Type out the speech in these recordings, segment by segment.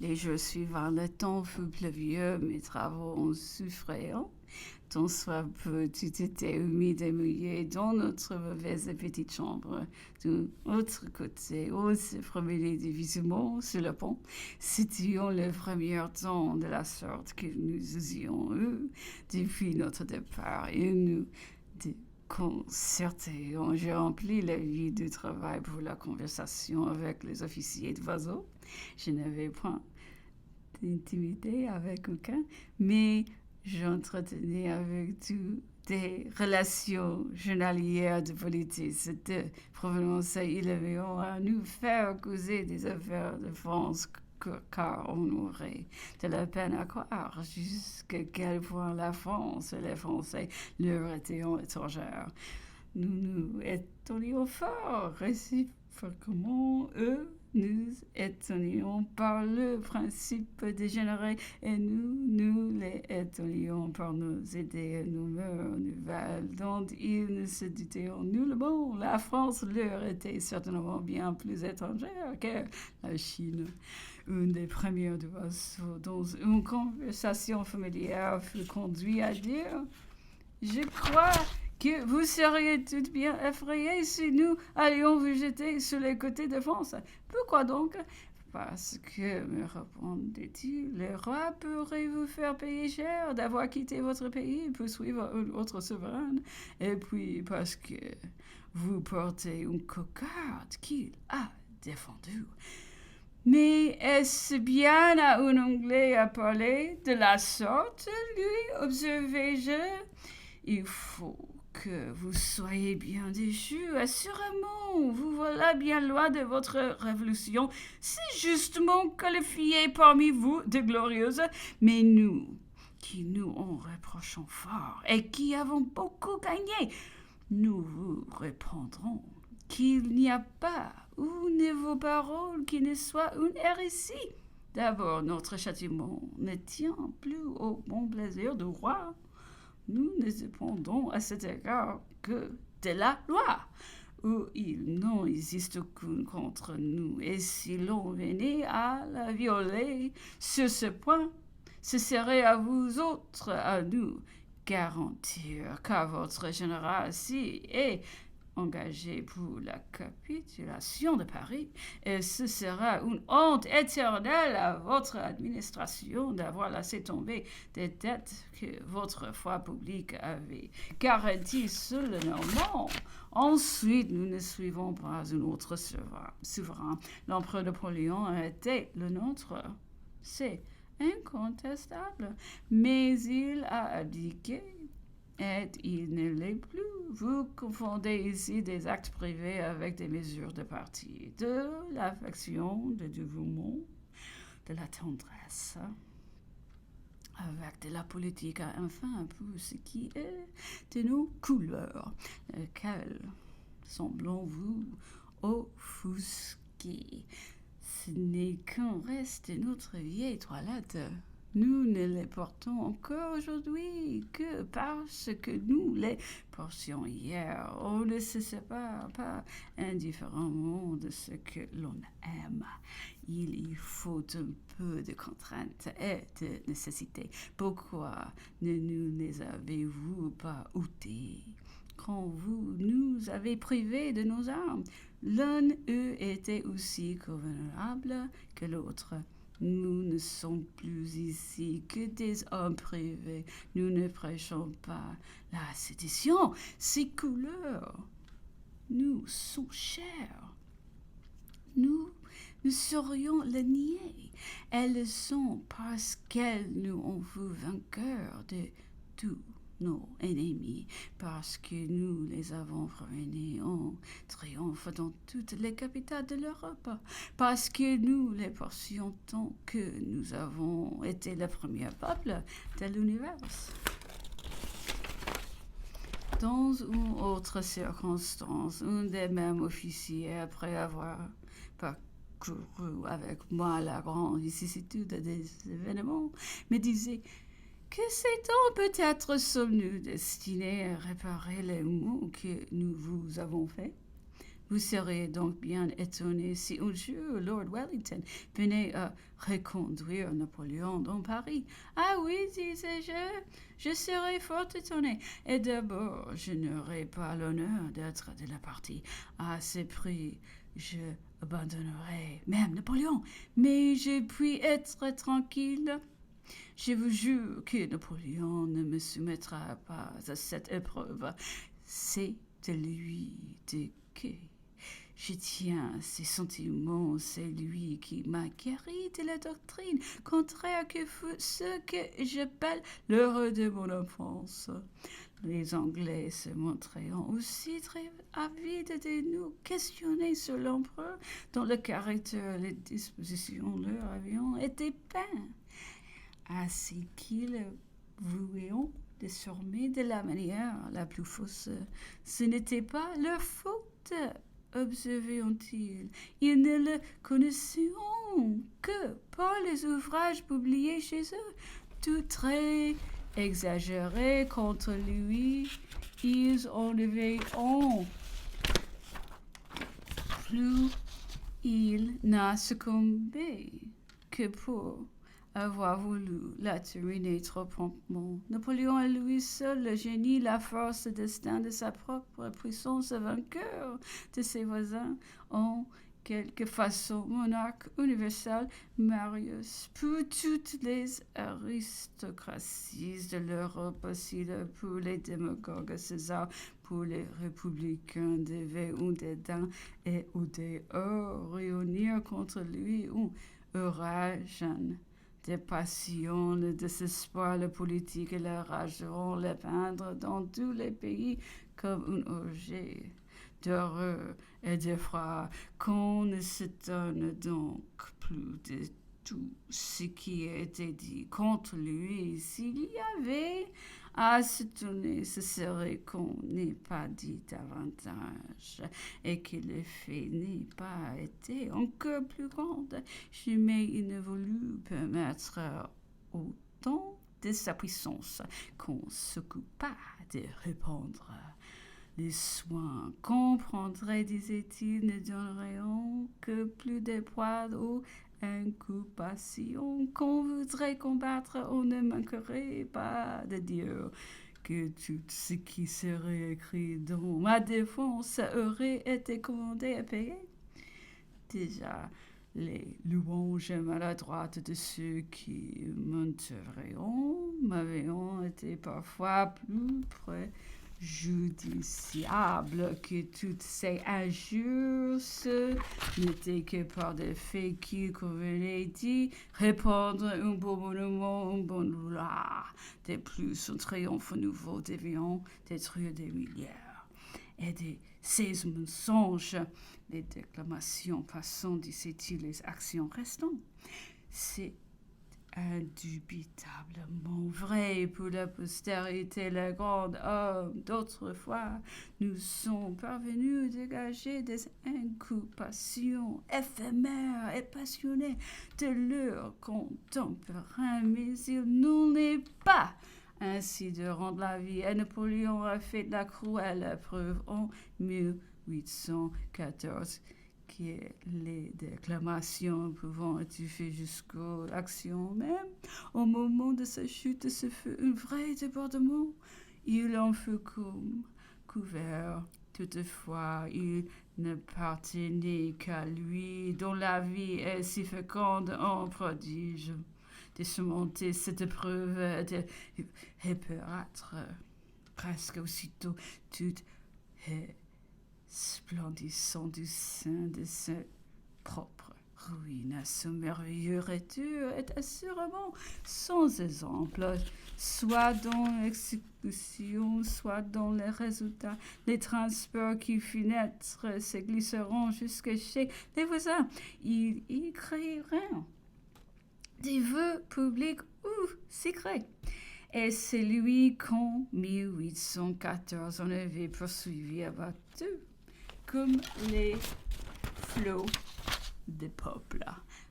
Les jours suivants, le temps fut pluvieux, mes travaux ont souffert. Tant soit peu, tout était humide et mouillé dans notre mauvaise petite chambre. De l'autre côté, on se promenait difficilement sur le pont. C'était le premier temps de la sorte que nous avions eu depuis notre départ et nous déconcertés. J'ai rempli la vie du travail pour la conversation avec les officiers de vaisseau. Je n'avais point d'intimité avec aucun, mais j'entretenais avec tout des relations journalières de politesse de provenance élevée à nous faire causer des affaires de France car on aurait de la peine à croire jusqu'à quel point la France et les Français leur étaient étrangères. Nous nous étonnions fort réciproquement, eux nous étonnions par le principe dégénéré et nous les étonnions par nos idées et nos mœurs nouvelles dont ils ne se doutaient nullement. La France leur était certainement bien plus étrangère que la Chine. Une des premières de vaisseaux dans une conversation familière fut conduite à dire « Je crois que vous seriez toutes bien effrayées si nous allions vous jeter sur les côtés de France. Pourquoi donc? Parce que, me répondait-il, le roi pourrait vous faire payer cher d'avoir quitté votre pays pour suivre un autre souverain. Et puis parce que vous portez une cocarde qu'il a défendue. Mais est-ce bien à un Anglais à parler de la sorte, lui, observai-je? Il faut que vous soyez bien déçus, assurément. Vous voilà bien loin de votre révolution, si justement qualifiée parmi vous de glorieuse. Mais nous, qui nous en reprochons fort et qui avons beaucoup gagné, nous vous répondrons qu'il n'y a pas une de vos paroles qui ne soit une hérésie. D'abord, notre châtiment ne tient plus au bon plaisir du roi. Nous ne dépendons à cet égard que de la loi, où il n'en existe aucune contre nous. Et si l'on venait à la violer sur ce point, ce serait à vous autres, à nous, garantir qu'à votre général si est engagé pour la capitulation de Paris, et ce sera une honte éternelle à votre administration d'avoir laissé tomber des dettes que votre foi publique avait garanties sur le Normand. Ensuite, nous ne suivons pas un autre souverain. L'empereur Napoléon a été le nôtre. C'est incontestable. Mais il a abdiqué et il ne l'est plus. Vous confondez ici des actes privés avec des mesures de parti, de l'affection, du dévouement, de la tendresse, avec de la politique, enfin, pour ce qui est de nos couleurs, lesquelles semblons-vous offusquer. Ce n'est qu'un reste de notre vieille toilette. Nous ne les portons encore aujourd'hui que parce que nous les portions hier. On ne se sépare pas indifféremment de ce que l'on aime. Il y faut un peu de contrainte et de nécessité. Pourquoi ne nous les avez-vous pas ôtés quand vous nous avez privés de nos armes? L'un eût été aussi convenable que l'autre. Nous ne sommes plus ici que des hommes privés. Nous ne prêchons pas la sédition. Ces couleurs nous sont chères. Nous saurions les nier. Elles sont parce qu'elles nous ont vu vainqueurs de tout nos ennemis, parce que nous les avons ruinés en triomphe dans toutes les capitales de l'Europe, parce que nous les portions tant que nous avons été le premier peuple de l'univers. Dans une autre circonstance, un des mêmes officiers, après avoir parcouru avec moi la grande vicissitude des événements, me disait: que sait-on? Peut-être sommes-nous destinés à réparer les maux que nous vous avons faits. Vous serez donc bien étonné si un jour Lord Wellington venait à reconduire Napoléon dans Paris. Ah oui, disais-je serais fort étonné. Et d'abord, je n'aurai pas l'honneur d'être de la partie. À ce prix, je abandonnerai même Napoléon. Mais je puis être tranquille. Je vous jure que Napoléon ne me soumettra pas à cette épreuve. C'est de lui de que je tiens ses sentiments, c'est lui qui m'a guéri de la doctrine, contraire que ce que j'appelle l'heure de mon enfance. Les Anglais se montraient aussi très avides de nous questionner sur l'empereur, dont le caractère et les dispositions leur avions été peints. Ainsi qu'ils vouaient désormais de la manière la plus fausse. Ce n'était pas leur faute, observaient-ils. Ils ne le connaissaient que par les ouvrages publiés chez eux, tout très exagérés contre lui. Ils en avaient un. Plus il n'a succombé que pour avoir voulu la terminer trop promptement. Napoléon est lui seul le génie, la force, le destin de sa propre puissance, vainqueur de ses voisins, en quelque façon monarque universel, Marius, pour toutes les aristocraties de l'Europe, aussi pour les démagogues César, pour les républicains devaient un dédain et ou des réunir contre lui un orage des passions, le désespoir, la politique et la rage vont les peindre dans tous les pays comme un orgie d'horreur et d'effroi. Qu'on ne s'étonne donc plus de tout ce qui a été dit contre lui. S'il y avait à s'étonner, ce serait qu'on n'ait pas dit davantage et que le fait n'ait pas été encore plus grand. Jamais il ne voulut permettre autant de sa puissance qu'on s'occupa de répandre les soins. Comprendrait, disait-il, ne donnerions que plus de poids aux inculpations qu'on voudrait combattre. On ne manquerait pas de dire que tout ce qui serait écrit dans ma défense aurait été commandé à payer. Déjà, les louanges maladroites de ceux qui m'avaient été parfois plus préjudiciables que toutes ces injures. Ce n'était que par des faits qu'il convenait d'y répandre un beau monument, un bon gloire. De plus, un triomphe nouveau devient détruire des milliards. Et de ces mensonges, les déclamations passant, disait-il, les actions restant. C'est indubitablement vrai pour la postérité. Les grands hommes d'autrefois nous sont parvenus à dégager des inculpations éphémères et passionnées de leurs contemporains, mais il n'en est pas ainsi de rendre la vie. Et Napoléon a fait la cruelle preuve en 1814 que les déclamations pouvant être faites jusqu'aux actions même. Au moment de sa chute, ce fut un vrai débordement. Il en fut comme couvert. Toutefois, il n'appartenait qu'à lui, dont la vie est si féconde en prodige, de surmonter cette épreuve et peut-être presque aussitôt toute splendissant du sein de ses propres ruines. Ce merveilleux retour est assurément sans exemple, soit dans l'exécution, soit dans les résultats. Les transports qui fenêtres se glisseront jusque chez les voisins. Ils y créeront des vœux publics ou secrets. Et celui qu'en 1814 on avait poursuivi abattu comme les flots des peuples,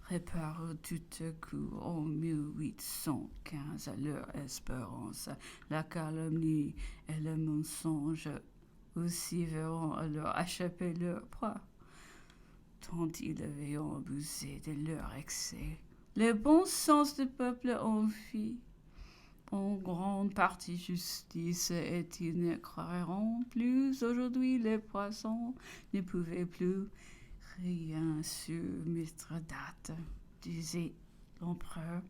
réparent tout à coup en 1815 leur espérance. La calomnie et le mensonge aussi verront alors échapper leur proie, tant ils avaient abusé de leur excès. Le bon sens du peuple en fit en grande partie justice, et ils ne croiront plus aujourd'hui les poissons ne pouvaient plus rien sur Mithridate, disait l'empereur.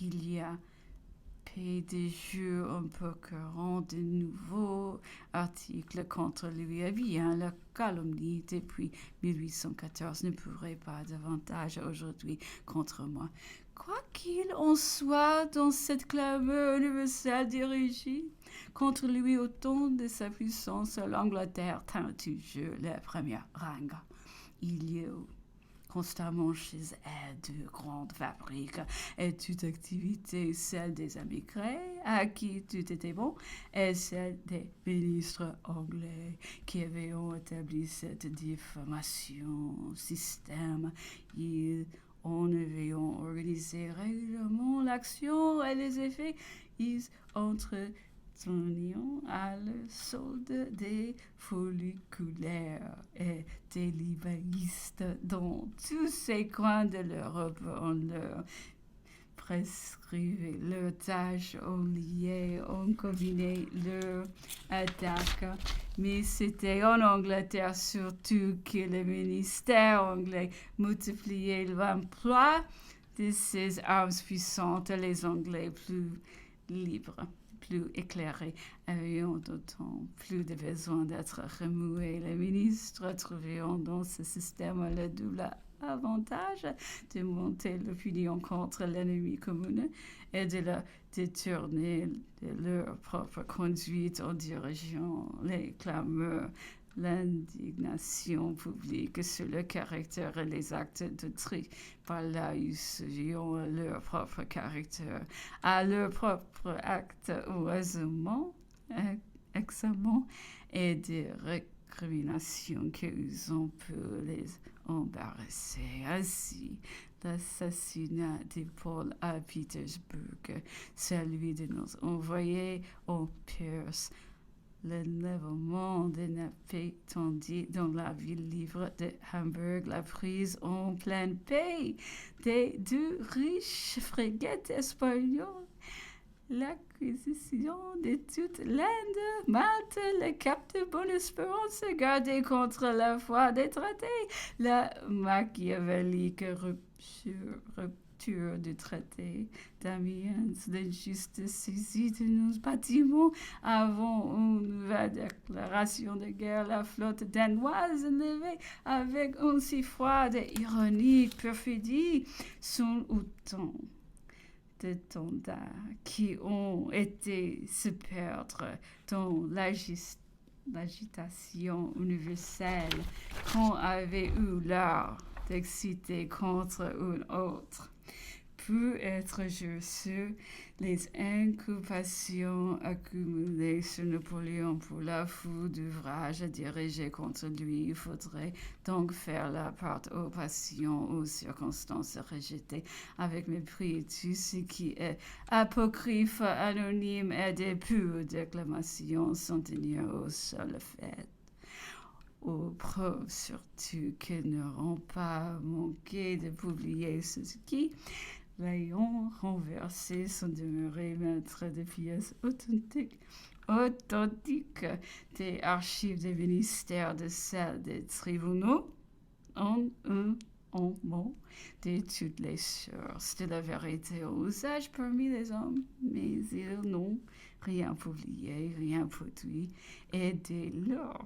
Il y a paix des jeux un peu courant de nouveaux articles contre lui. Eh bien, la calomnie depuis 1814 ne pourrait pas davantage aujourd'hui contre moi. Quoi qu'il en soit, dans cette clameur universelle dirigée contre lui au temps de sa puissance, l'Angleterre tint toujours le premier rang. Il y a constamment chez elle de grandes fabriques et toute activité, celle des émigrés à qui tout était bon, et celle des ministres anglais qui avaient établi cette diffamation système. Ils en avaient organisé régulièrement l'action et les effets. Ils entretenions à la solde des folliculaires et des libéristes dans tous ces coins de l'Europe. On leur prescrivait leurs tâches, on liait, on combinait leurs attaques. Mais c'était en Angleterre surtout que le ministère anglais multipliait l'emploi de ces armes puissantes. Les Anglais plus libres, plus éclairés, avaient d'autant plus de besoin d'être remués. Les ministres trouvaient dans ce système le double avantage de monter l'opinion contre l'ennemi commun et de la détourner de leur propre conduite en dirigeant les clameurs, l'indignation publique sur le caractère et les actes d'autrui. Par là, ils suivirent leur propre caractère, à leur propre acte ou examen et des récriminations qu'ils ont pu les embarrasser. Ainsi, l'assassinat de Paul à Petersburg, celui de nos envoyés en Perse, l'enlèvement de nappes tendues dans la ville libre de Hambourg, la prise en pleine paix des deux riches frégates espagnoles, l'acquisition de toute l'Inde, Malte, le cap de Bonne-Espérance, gardé contre la foi des traités, la machiavélique rupture du traité d'Amiens, l'injuste saisie de nos bâtiments avant une nouvelle déclaration de guerre, la flotte danoise levée avec une si froide ironie, perfidie, sont autant d'étendards qui ont été se perdre dans l'agitation universelle qu'on avait eu l'art d'exciter contre une autre. Peut être sur les inculpations accumulées sur Napoléon pour la foule d'ouvrages dirigés contre lui. Il faudrait donc faire la part aux passions, aux circonstances rejetées avec mépris tout ce qui est apocryphe, anonyme et des pures déclamations sans tenir au seul fait. Aux preuves surtout qu'ils n'auront pas manqué de publier ce qui, l'ayant renversé, sont demeurés maîtres de pièces authentiques des archives des ministères, de celles des tribunaux, en mot de toutes les sources de la vérité au usage parmi les hommes, mais ils n'ont rien publié, rien produit, et dès lors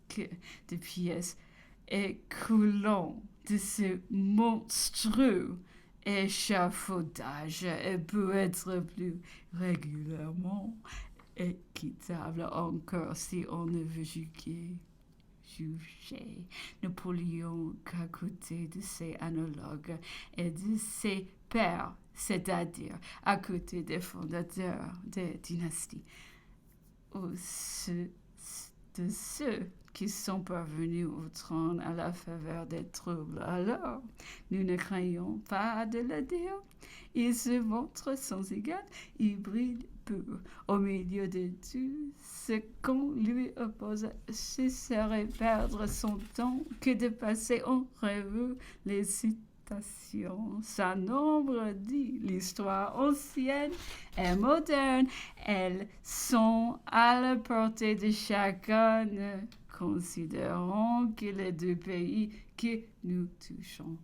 que de pièces écoulant de ce monstrueux échafaudage peut être plus régulièrement équitable encore si on ne veut juger Napoléon qu'à côté de ses analogues et de ses pairs, c'est-à-dire à côté des fondateurs des dynasties. de ceux qui sont parvenus au trône à la faveur des troubles. Alors, nous ne craignons pas de le dire. Il se montre sans égal, il brille peu. Au milieu de tout ce qu'on lui oppose, ce serait perdre son temps que de passer en revue les citations. Sa nombre dit l'histoire ancienne et moderne. Elles sont à la portée de chacun. Considérons que les deux pays que nous touchons